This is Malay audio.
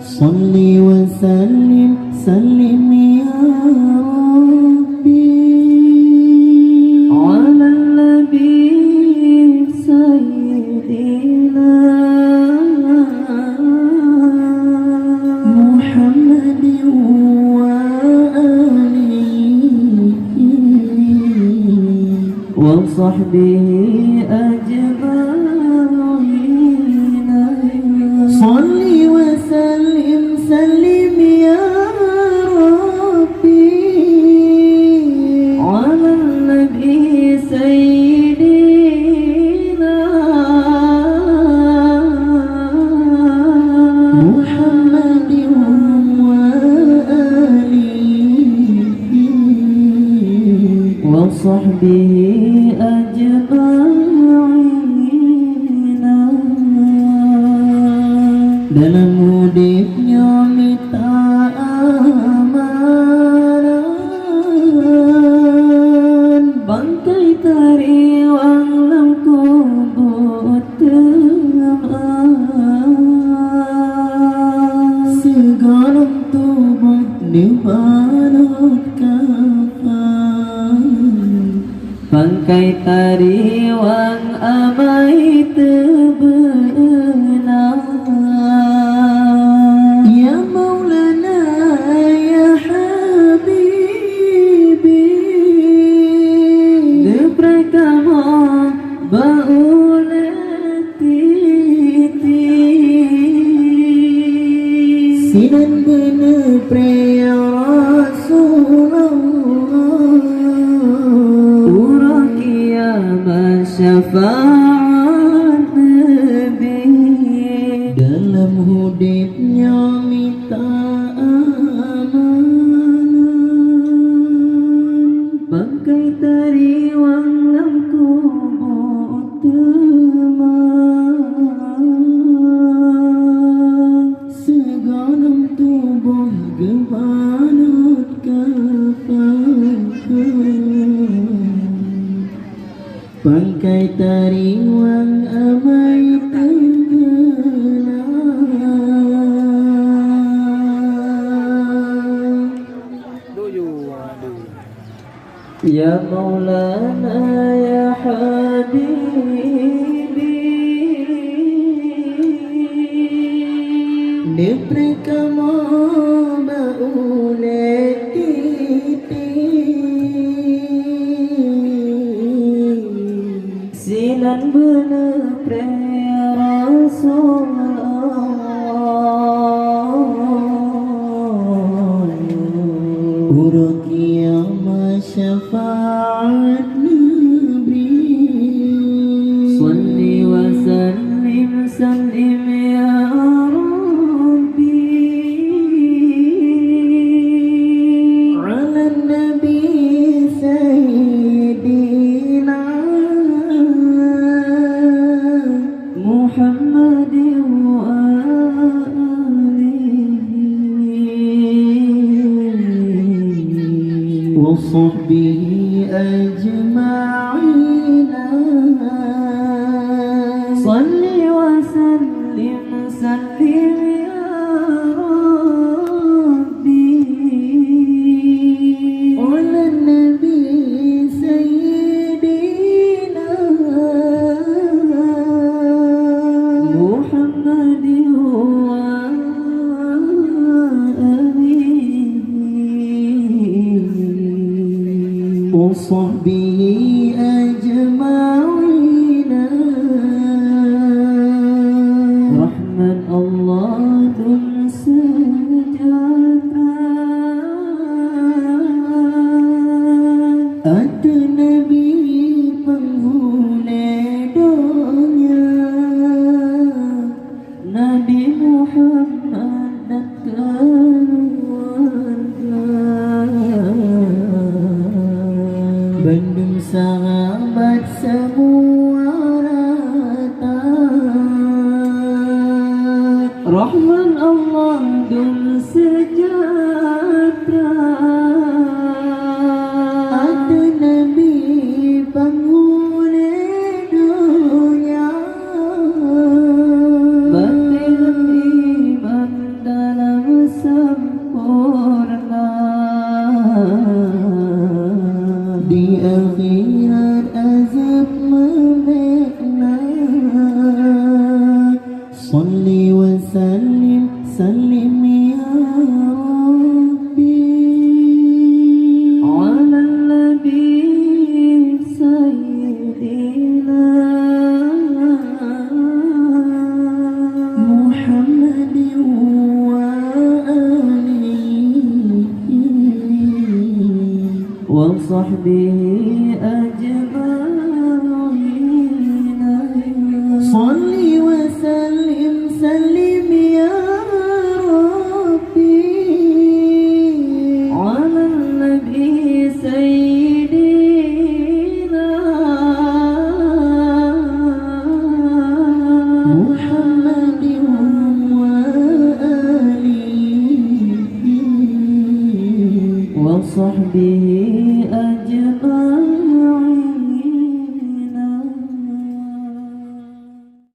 Salli wa sallim, sallim ya Rabbi ala nabi sayyidina Muhammadin wa alihi wa sahbihi ajma'in. Salli wa sallim, sallim ya Rabbi ala nabi sayyidina Muhammadin wa alihi wa sahbihi ajma'in. Dalam hidupnya minta amaran, bangkai tariwang lam kubur teman, segalum tubuh dibalut kafan, bangkai tariwang amai tebenang. Ya Maulana ya Habibi, deprekamo bauletiti, sinan benepre ya Rasulullah, urakia masyafa'at Nabi. Dalam hidupnya minta amanan, bangkai tariwang lam kubur teman, segalum tubuh gebalut kafan, bangkai tariwang amai Ya Maulana ya Habibi, deprekamo bauletiti, sinan benepre ya Rasulullah, urukia masyafa'at Nabi. Salli wa sallim, sallim ya Rabbi ala nabi sayyidina Muhammadin wa alihi wa sahbihi ajma'in. Salli wa sallim, sallim ya Rabbi ala nabi sayyidina Muhammadin wa alihi wa sahbihi ajma'in. Rahman Allah dan sejahtera ada Nabi penghuni dunia, Nabi Muhammad dan keluarga, Bandung sahabat semua rata. Rahman Allah dan sejahtera ada Nabi penghuni dunia, batin iman dalam وسلم سلم يا ربي على النبي سيدنا محمد وآله وصحبه أجمعين صل وسلم سلم يا ربي على النبي سيدنا محمد وآله وصحبه